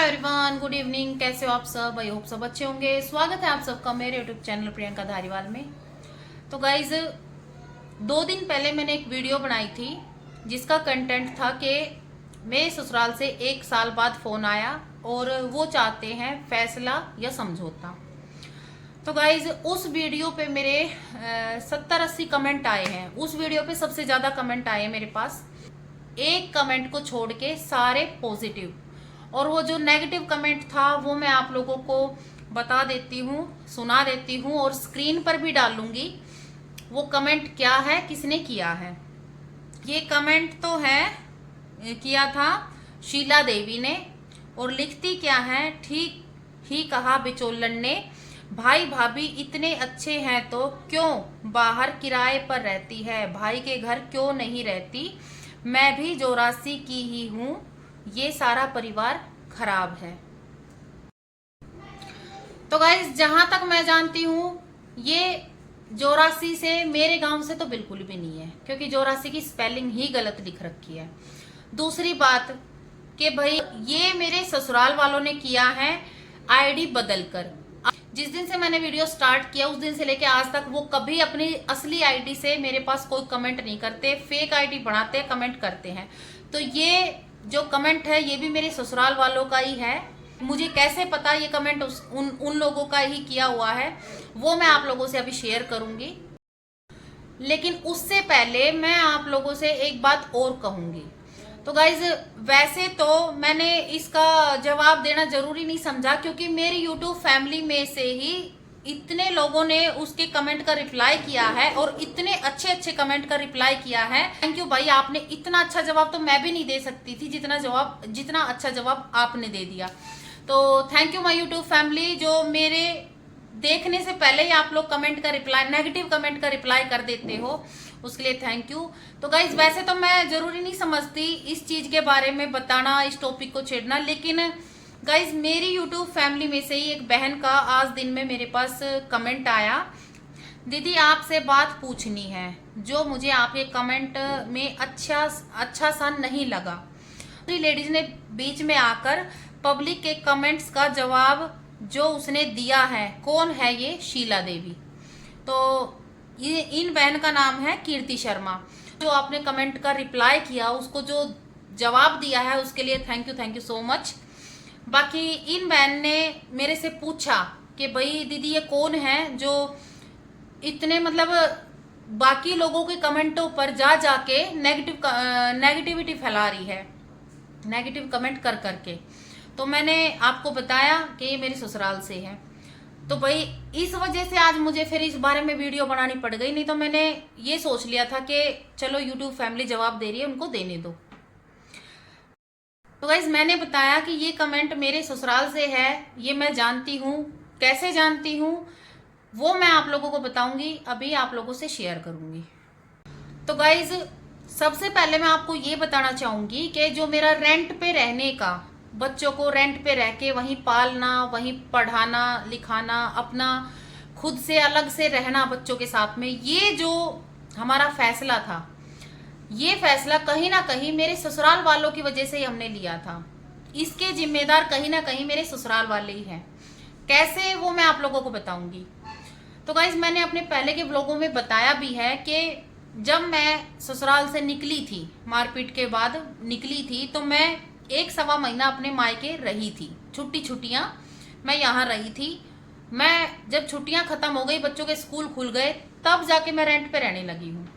Everyone, good evening. कैसे हो आप सब? आई होप सब अच्छे होंगे। स्वागत है आप सबका मेरे यूट्यूब चैनल प्रियंका धारीवाल में। तो गाइज 2 दिन पहले मैंने एक वीडियो बनाई थी जिसका कंटेंट था कि मेरे ससुराल से 1 साल बाद फ़ोन आया और वो चाहते हैं फैसला या समझौता। तो गाइज उस वीडियो पे मेरे 70-80 कमेंट आए हैं। उस वीडियो पे सबसे ज़्यादा कमेंट आए मेरे पास, एक कमेंट को छोड़ के सारे पॉजिटिव। और वो जो नेगेटिव कमेंट था वो मैं आप लोगों को बता देती हूँ, सुना देती हूँ और स्क्रीन पर भी डालूंगी वो कमेंट क्या है, किसने किया है। ये कमेंट तो है किया था शीला देवी ने और लिखती क्या है, ठीक ही कहा बिचौलन ने, भाई भाभी इतने अच्छे हैं तो क्यों बाहर किराए पर रहती है, भाई के घर क्यों नहीं रहती, मैं भी 84 की ही हूँ, ये सारा परिवार खराब है। तो गाइस जहां तक मैं जानती हूँ ये 84 से मेरे गांव से तो बिल्कुल भी नहीं है, क्योंकि 84 की स्पेलिंग ही गलत लिख रखी है। दूसरी बात कि भाई ये मेरे ससुराल वालों ने किया है आईडी बदलकर। जिस दिन से मैंने वीडियो स्टार्ट किया उस दिन से लेके आज तक वो कभी अपनी असली आईडी से मेरे पास कोई कमेंट नहीं करते, फेक आईडी बनाते कमेंट करते हैं। तो ये जो कमेंट है ये भी मेरे ससुराल वालों का ही है। मुझे कैसे पता ये कमेंट उन लोगों का ही किया हुआ है वो मैं आप लोगों से अभी शेयर करूंगी। लेकिन उससे पहले मैं आप लोगों से एक बात और कहूंगी। तो गाइज वैसे तो मैंने इसका जवाब देना जरूरी नहीं समझा, क्योंकि मेरी यूट्यूब फैमिली में से ही इतने लोगों ने उसके कमेंट का रिप्लाई किया है और इतने अच्छे अच्छे कमेंट का रिप्लाई किया है। थैंक यू भाई, आपने इतना अच्छा जवाब तो मैं भी नहीं दे सकती थी जितना अच्छा जवाब आपने दे दिया। तो thank you my YouTube family, जो मेरे देखने से पहले ही आप लोग कमेंट का रिप्लाई, नेगेटिव कमेंट का रिप्लाई कर देते हो, उसके लिए थैंक यू। तो गाइज वैसे तो मैं जरूरी नहीं समझती इस चीज के बारे में बताना, इस टॉपिक को छेड़ना, लेकिन गाइज मेरी यूट्यूब फैमिली में से ही एक बहन का आज दिन में मेरे पास कमेंट आया, दीदी आपसे बात पूछनी है, जो मुझे आपके कमेंट में अच्छा सा नहीं लगा। लेडीज ने बीच में आकर पब्लिक के कमेंट्स का जवाब जो उसने दिया है, कौन है ये? शीला देवी। तो इन बहन का नाम है कीर्ति शर्मा। जो आपने कमेंट का रिप्लाई किया, उसको जो जवाब दिया है उसके लिए थैंक यू सो मच। बाकी इन बहन ने मेरे से पूछा कि भाई दीदी ये कौन है जो इतने बाकी लोगों के कमेंटों पर जाके नेगेटिविटी फैला रही है, नेगेटिव कमेंट कर करके। तो मैंने आपको बताया कि ये मेरे ससुराल से है। तो भाई इस वजह से आज मुझे फिर इस बारे में वीडियो बनानी पड़ गई, नहीं तो मैंने ये सोच लिया था कि चलो यूट्यूब फैमिली जवाब दे रही है, उनको देने दो। तो गाइज मैंने बताया कि ये कमेंट मेरे ससुराल से है, ये मैं जानती हूँ। कैसे जानती हूँ वो मैं आप लोगों को बताऊंगी, अभी आप लोगों से शेयर करूंगी। तो गाइज सबसे पहले मैं आपको ये बताना चाहूंगी कि जो मेरा रेंट पे रहने का, बच्चों को रेंट पे रह के वहीं पालना, वहीं पढ़ाना लिखाना, अपना खुद से अलग से रहना बच्चों के साथ में, ये जो हमारा फैसला था, ये फैसला कहीं ना कहीं मेरे ससुराल वालों की वजह से ही हमने लिया था। इसके जिम्मेदार कहीं ना कहीं मेरे ससुराल वाले ही हैं। कैसे वो मैं आप लोगों को बताऊंगी। तो गाइज मैंने अपने पहले के व्लॉगों में बताया भी है कि जब मैं ससुराल से निकली थी, मारपीट के बाद निकली थी, तो मैं 1-1.25 महीना अपने मायके रही थी। छुट्टियां मैं यहाँ रही थी। मैं जब छुट्टियां खत्म हो गई, बच्चों के स्कूल खुल गए, तब जाके मैं रेंट पे रहने लगी हूँ।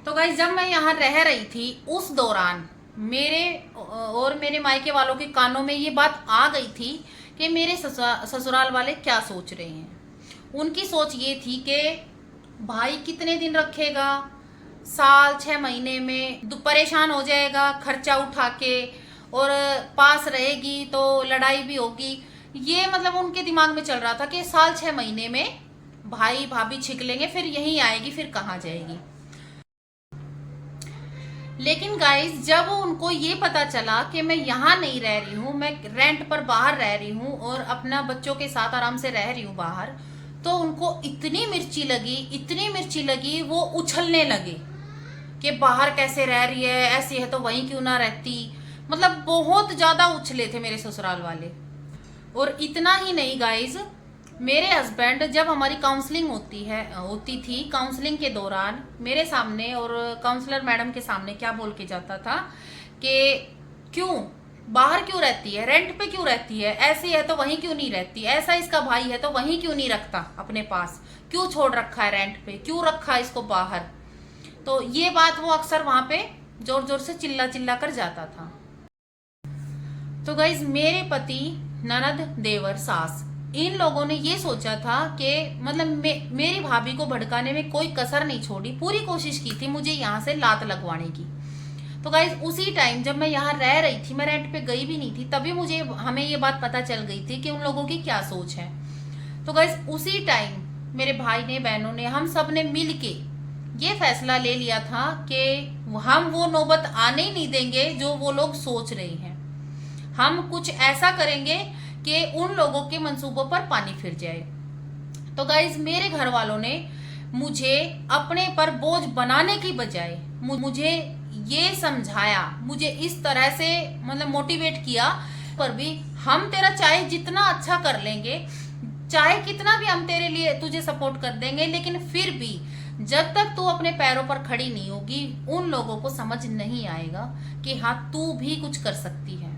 तो गाइस जब मैं यहाँ रह रही थी उस दौरान मेरे और मेरे मायके वालों के कानों में ये बात आ गई थी कि मेरे ससुराल वाले क्या सोच रहे हैं। उनकी सोच ये थी कि भाई कितने दिन रखेगा, साल 6 महीने में परेशान हो जाएगा खर्चा उठा के, और पास रहेगी तो लड़ाई भी होगी। ये उनके दिमाग में चल रहा था कि साल 6 महीने में भाई भाभी छिक लेंगे, फिर यहीं आएगी, फिर कहाँ जाएगी। लेकिन गाइस जब उनको ये पता चला कि मैं यहाँ नहीं रह रही हूँ, मैं रेंट पर बाहर रह रही हूँ और अपना बच्चों के साथ आराम से रह रही हूँ बाहर, तो उनको इतनी मिर्ची लगी, वो उछलने लगे कि बाहर कैसे रह रही है, ऐसी है तो वहीं क्यों ना रहती, मतलब बहुत ज्यादा उछले थे मेरे ससुराल वाले। और इतना ही नहीं गाइज, मेरे हस्बैंड जब हमारी काउंसलिंग होती थी, काउंसलिंग के दौरान मेरे सामने और काउंसलर मैडम के सामने क्या बोल के जाता था कि क्यों बाहर क्यों रहती है, रेंट पे क्यों रहती है, ऐसी है तो वहीं क्यों नहीं रहती, ऐसा इसका भाई है तो वहीं क्यों नहीं रखता अपने पास, क्यों छोड़ रखा है रेंट पे, क्यों रखा है इसको बाहर। तो ये बात वो अक्सर वहां पे जोर जोर से चिल्ला चिल्ला कर जाता था। तो गाइज मेरे पति, ननद, देवर, सास, इन लोगों ने ये सोचा था कि मतलब मेरी भाभी को भड़काने में कोई कसर नहीं छोड़ी, पूरी कोशिश की थी मुझे यहाँ से लात लगवाने की। तो गाइज उसी टाइम जब मैं यहाँ रह रही थी, मैं रेंट पे गई भी नहीं थी, तभी हमें ये बात पता चल गई थी कि उन लोगों की क्या सोच है। तो गाइज उसी टाइम मेरे भाई ने, बहनों ने, हम सब ने मिल के ये फैसला ले लिया था कि हम वो नौबत आने ही नहीं देंगे जो वो लोग सोच रहे हैं। हम कुछ ऐसा करेंगे कि उन लोगों के मंसूबों पर पानी फिर जाए। तो गाइज मेरे घर वालों ने मुझे अपने पर बोझ बनाने की बजाय मुझे ये समझाया, मुझे इस तरह से मतलब मोटिवेट किया, पर भी हम तेरा चाहे जितना अच्छा कर लेंगे, चाहे कितना भी हम तेरे लिए तुझे सपोर्ट कर देंगे, लेकिन फिर भी जब तक तू अपने पैरों पर खड़ी नहीं होगी उन लोगों को समझ नहीं आएगा कि हाँ तू भी कुछ कर सकती है।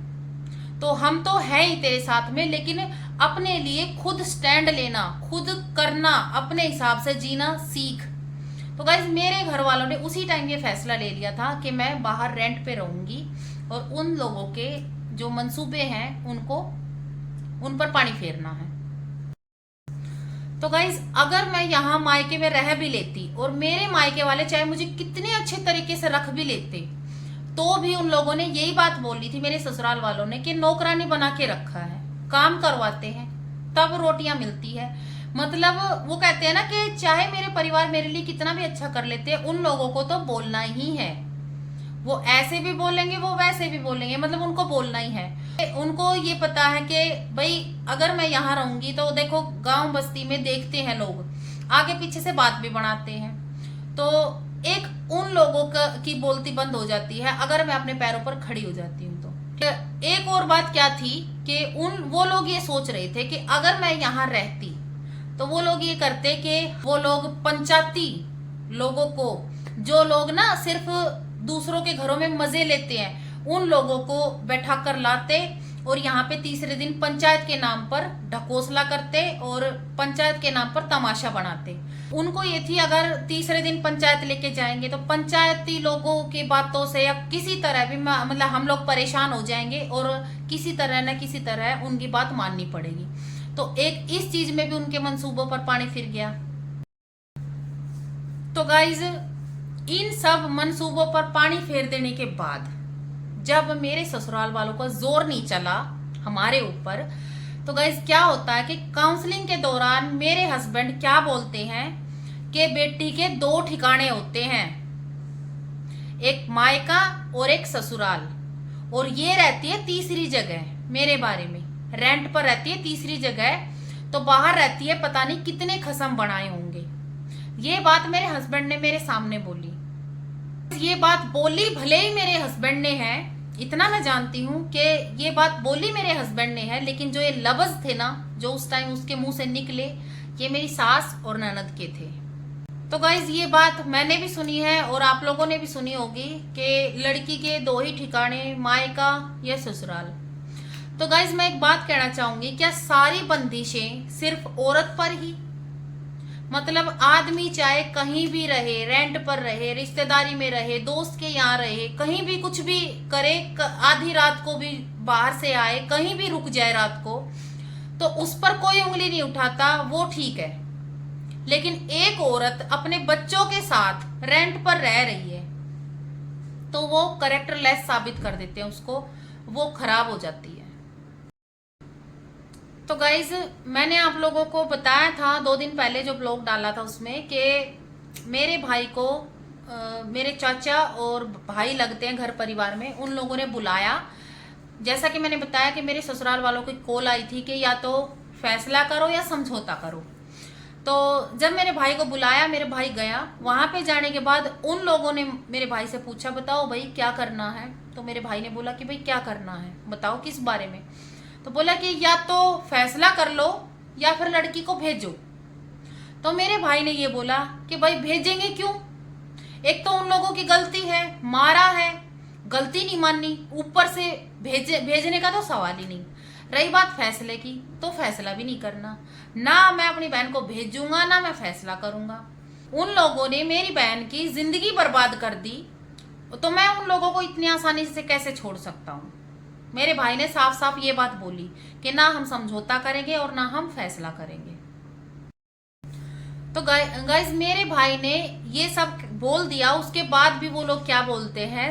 तो हम तो है ही तेरे साथ में, लेकिन अपने लिए खुद स्टैंड लेना, खुद करना, अपने हिसाब से जीना सीख। तो गाइज मेरे घर वालों ने उसी टाइम ये फैसला ले लिया था कि मैं बाहर रेंट पे रहूंगी और उन लोगों के जो मंसूबे हैं उन पर पानी फेरना है। तो गाइज अगर मैं यहाँ मायके में रह भी लेती और मेरे मायके वाले चाहे मुझे कितने अच्छे तरीके से रख भी लेते, तो भी उन लोगों ने यही बात बोली थी मेरे ससुराल वालों ने कि नौकरानी बना के रखा है, काम करवाते हैं तब रोटियां मिलती है। मतलब वो कहते हैं ना कि चाहे मेरे परिवार मेरे लिए कितना भी अच्छा कर लेते हैं, उन लोगों को तो बोलना ही है। वो ऐसे भी बोलेंगे, वो वैसे भी बोलेंगे, मतलब उनको बोलना ही है। उनको ये पता है कि भाई अगर मैं यहाँ रहूंगी तो देखो गांव बस्ती में देखते हैं लोग आगे पीछे से बात भी बनाते हैं, तो एक उन लोगों की बोलती बंद हो जाती है अगर मैं अपने पैरों पर खड़ी हो जाती हूँ। तो एक और बात क्या थी कि वो लोग ये सोच रहे थे कि अगर मैं यहाँ रहती तो वो लोग ये करते कि वो लोग पंचायती लोगों को, जो लोग ना सिर्फ दूसरों के घरों में मजे लेते हैं, उन लोगों को बैठा कर लाते और यहाँ पे तीसरे दिन पंचायत के नाम पर ढकोसला करते और पंचायत के नाम पर तमाशा बनाते। उनको ये थी अगर तीसरे दिन पंचायत लेके जाएंगे तो पंचायती लोगों की बातों से या किसी तरह भी मतलब हम लोग परेशान हो जाएंगे और किसी तरह न किसी तरह उनकी बात माननी पड़ेगी। तो एक इस चीज में भी उनके मंसूबों पर पानी फिर गया। तो गाइज इन सब मंसूबों पर पानी फेर देने के बाद जब मेरे ससुराल वालों का जोर नहीं चला हमारे ऊपर, तो गाइज क्या होता है कि काउंसलिंग के दौरान मेरे हस्बैंड क्या बोलते हैं कि बेटी के 2 ठिकाने होते हैं, एक मायका और एक ससुराल, और ये रहती है तीसरी जगह, मेरे बारे में रेंट पर रहती है तीसरी जगह, तो बाहर रहती है पता नहीं कितने खसम बनाए होंगे। ये बात मेरे हस्बैंड ने मेरे सामने बोली। ये बात बोली भले ही मेरे हस्बैंड ने है, इतना मैं जानती हूँ कि ये बात बोली मेरे हस्बैंड ने है, लेकिन जो ये लफ्ज थे ना जो उस टाइम उसके मुंह से निकले, ये मेरी सास और ननद के थे। तो गाइज ये बात मैंने भी सुनी है और आप लोगों ने भी सुनी होगी कि लड़की के 2 ही ठिकाने, मायका या ससुराल। तो गाइज मैं एक बात कहना चाहूंगी, क्या सारी बंदिशें सिर्फ औरत पर ही? मतलब आदमी चाहे कहीं भी रहे, रेंट पर रहे, रिश्तेदारी में रहे, दोस्त के यहाँ रहे, कहीं भी कुछ भी करे, आधी रात को भी बाहर से आए, कहीं भी रुक जाए रात को, तो उस पर कोई उंगली नहीं उठाता, वो ठीक है। लेकिन एक औरत अपने बच्चों के साथ रेंट पर रह रही है तो वो कैरेक्टरलेस साबित कर देते हैं उसको, वो खराब हो जाती है। तो गाइज मैंने आप लोगों को बताया था 2 दिन पहले जो ब्लॉग डाला था उसमें कि मेरे भाई को मेरे चाचा और भाई लगते हैं घर परिवार में, उन लोगों ने बुलाया। जैसा कि मैंने बताया कि मेरे ससुराल वालों की कॉल आई थी कि या तो फैसला करो या समझौता करो। तो जब मेरे भाई को बुलाया, मेरे भाई गया। वहां पे जाने के बाद उन लोगों ने मेरे भाई से पूछा बताओ भाई क्या करना है, तो मेरे भाई ने बोला कि भाई क्या करना है, बताओ किस बारे में। तो बोला कि या तो फैसला कर लो या फिर लड़की को भेजो। तो मेरे भाई ने ये बोला कि भाई भेजेंगे क्यों, एक तो उन लोगों की गलती है, मारा है, गलती नहीं माननी, ऊपर से भेजने का तो सवाल ही नहीं। रही बात फैसले की, तो फैसला भी नहीं करना, ना मैं अपनी बहन को भेजूंगा ना मैं फैसला करूंगा। उन लोगों ने मेरी बहन की जिंदगी बर्बाद कर दी, तो मैं उन लोगों को इतनी आसानी से कैसे छोड़ सकता हूँ। मेरे भाई ने साफ साफ ये बात बोली कि ना हम समझौता करेंगे और ना हम फैसला करेंगे। तो गाइस मेरे भाई ने ये सब बोल दिया, उसके बाद भी वो लोग क्या बोलते हैं,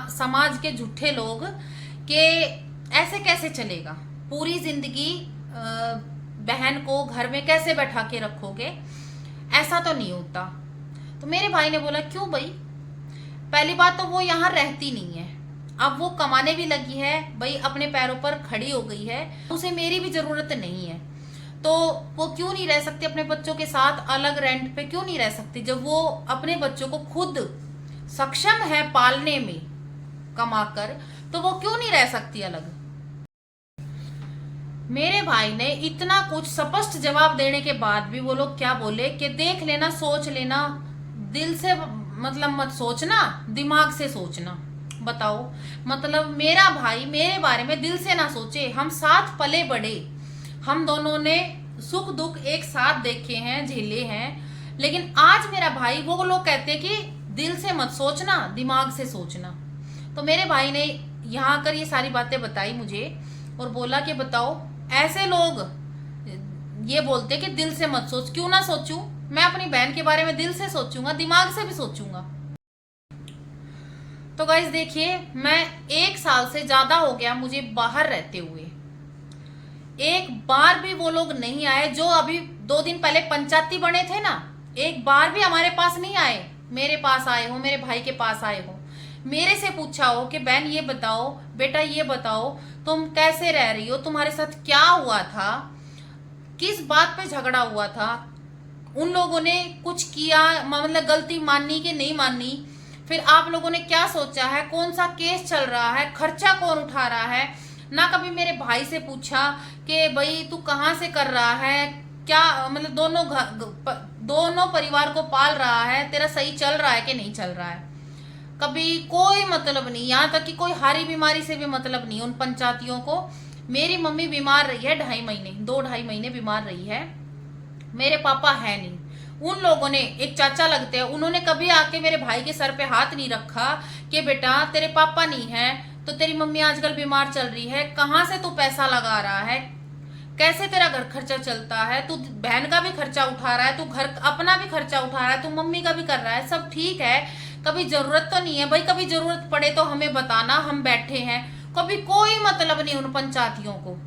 समाज के झूठे लोग, कि ऐसे कैसे चलेगा, पूरी जिंदगी बहन को घर में कैसे बैठा के रखोगे, ऐसा तो नहीं होता। तो मेरे भाई ने बोला क्यों भाई, पहली बात तो वो यहाँ रहती नहीं है, अब वो कमाने भी लगी है भाई, अपने पैरों पर खड़ी हो गई है, उसे मेरी भी जरूरत नहीं है, तो वो क्यों नहीं रह सकती अपने बच्चों के साथ अलग रेंट पे, क्यों नहीं रह सकती, जब वो अपने बच्चों को खुद सक्षम है पालने में कमाकर, तो वो क्यों नहीं रह सकती अलग। मेरे भाई ने इतना कुछ स्पष्ट जवाब देने के बाद भी वो लोग क्या बोले कि देख लेना, सोच लेना, दिल से मतलब मत सोचना, दिमाग से सोचना। बताओ, मतलब मेरा भाई मेरे बारे में दिल से ना सोचे, हम साथ पले बड़े, हम दोनों ने सुख दुख एक साथ देखे हैं, झेले हैं, लेकिन आज मेरा भाई, वो लोग कहते हैं कि दिल से मत सोचना, दिमाग से सोचना। तो मेरे भाई ने यहाँ आकर ये सारी बातें बताई मुझे और बोला कि बताओ, ऐसे लोग ये बोलते कि दिल से मत सोच, क्यों ना सोचूं, मैं अपनी बहन के बारे में दिल से सोचूंगा, दिमाग से भी सोचूंगा। तो गाइस देखिए, मैं 1 साल से ज्यादा हो गया मुझे बाहर रहते हुए, एक बार भी वो लोग नहीं आए जो अभी 2 दिन पहले पंचायती बने थे ना, एक बार भी हमारे पास नहीं आए। मेरे पास आए हो, मेरे भाई के पास आए हो, मेरे से पूछा हो कि बहन ये बताओ, बेटा ये बताओ, तुम कैसे रह रही हो, तुम्हारे साथ क्या हुआ था, किस बात पे झगड़ा हुआ था, उन लोगों ने कुछ किया, मतलब गलती माननी कि नहीं माननी, फिर आप लोगों ने क्या सोचा है, कौन सा केस चल रहा है, खर्चा कौन उठा रहा है। ना कभी मेरे भाई से पूछा कि भाई तू कहाँ से कर रहा है, क्या मतलब दोनों परिवार को पाल रहा है, तेरा सही चल रहा है कि नहीं चल रहा है। कभी कोई मतलब नहीं, यहाँ तक कि कोई हारी बीमारी से भी मतलब नहीं उन पंचायतियों को। मेरी मम्मी बीमार रही है 2.5 महीने, 2-2.5 महीने बीमार रही है, मेरे पापा है नहीं। उन लोगों ने, एक चाचा लगते हैं, उन्होंने कभी आके मेरे भाई के सर पे हाथ नहीं रखा कि बेटा तेरे पापा नहीं है तो तेरी मम्मी आजकल बीमार चल रही है, कहाँ से तू पैसा लगा रहा है, कैसे तेरा घर खर्चा चलता है, तू बहन का भी खर्चा उठा रहा है, तू घर अपना भी खर्चा उठा रहा है, तू मम्मी का भी कर रहा है, सब ठीक है, कभी जरूरत तो नहीं है भाई, कभी जरूरत पड़े तो हमें बताना, हम बैठे हैं। कभी कोई मतलब नहीं उन पंचायतियों को,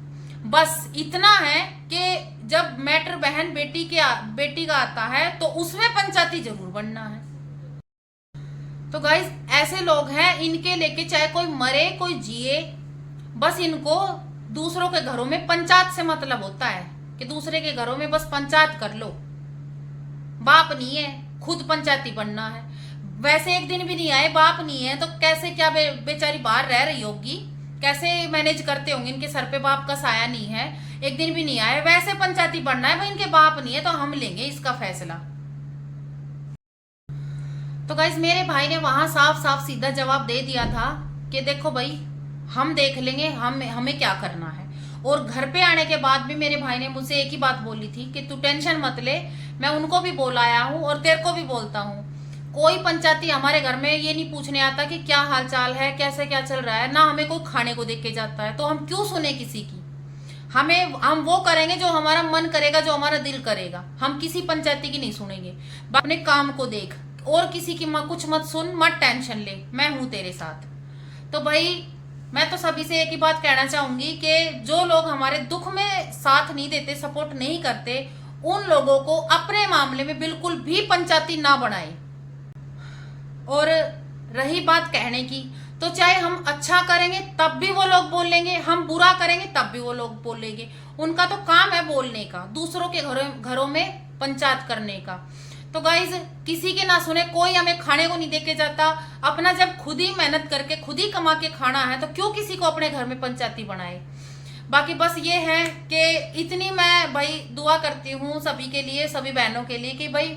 बस इतना है कि जब मैटर बहन बेटी का आता है तो उसमें पंचायती जरूर बनना है। तो गाइस ऐसे लोग हैं, इनके लेके चाहे कोई मरे कोई जिए, बस इनको दूसरों के घरों में पंचायत से मतलब होता है कि दूसरे के घरों में बस पंचायत कर लो, बाप नहीं है, खुद पंचायती बनना है। वैसे एक दिन भी नहीं आए, बाप नहीं है तो कैसे, क्या बेचारी बाहर रह रही होगी, कैसे मैनेज करते होंगे, इनके सर पे बाप का साया नहीं है, एक दिन भी नहीं आए, वैसे पंचायती बनना है भाई, इनके बाप नहीं है तो हम लेंगे इसका फैसला। तो गाइस मेरे भाई ने वहां साफ साफ सीधा जवाब दे दिया था कि देखो भाई हम देख लेंगे, हमें क्या करना है। और घर पे आने के बाद भी मेरे भाई ने मुझसे एक ही बात बोली थी कि तू टेंशन मत ले, मैं उनको भी बोल आया हूँ और तेरे को भी बोलता हूँ, कोई पंचायती हमारे घर में ये नहीं पूछने आता कि क्या हाल चाल है, कैसे क्या चल रहा है, ना हमें कोई खाने को देके जाता है, तो हम क्यों सुने किसी की। हम वो करेंगे जो हमारा मन करेगा, जो हमारा दिल करेगा, हम किसी पंचायती की नहीं सुनेंगे। अपने काम को देख और किसी की कुछ मत सुन, मत टेंशन ले, मैं हूं तेरे साथ। तो भाई मैं तो सभी से एक ही बात कहना चाहूंगी कि जो लोग हमारे दुख में साथ नहीं देते, सपोर्ट नहीं करते, उन लोगों को अपने मामले में बिल्कुल भी पंचायती ना बनाए। और रही बात कहने की, तो चाहे हम अच्छा करेंगे तब भी वो लोग बोलेंगे, हम बुरा करेंगे तब भी वो लोग बोलेंगे, उनका तो काम है बोलने का, दूसरों के घरों में पंचायत करने का। तो गाइज किसी के ना सुने, कोई हमें खाने को नहीं देके जाता। अपना जब खुद ही मेहनत करके खुद ही कमा के खाना है तो क्यों किसी को अपने घर में पंचायती बनाए। बाकी बस ये है कि इतनी मैं भाई दुआ करती हूँ सभी के लिए, सभी बहनों के लिए, कि भाई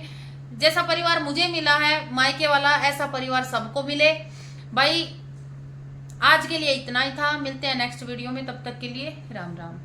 जैसा परिवार मुझे मिला है मायके वाला, ऐसा परिवार सबको मिले। भाई आज के लिए इतना ही था, मिलते हैं नेक्स्ट वीडियो में, तब तक के लिए राम राम।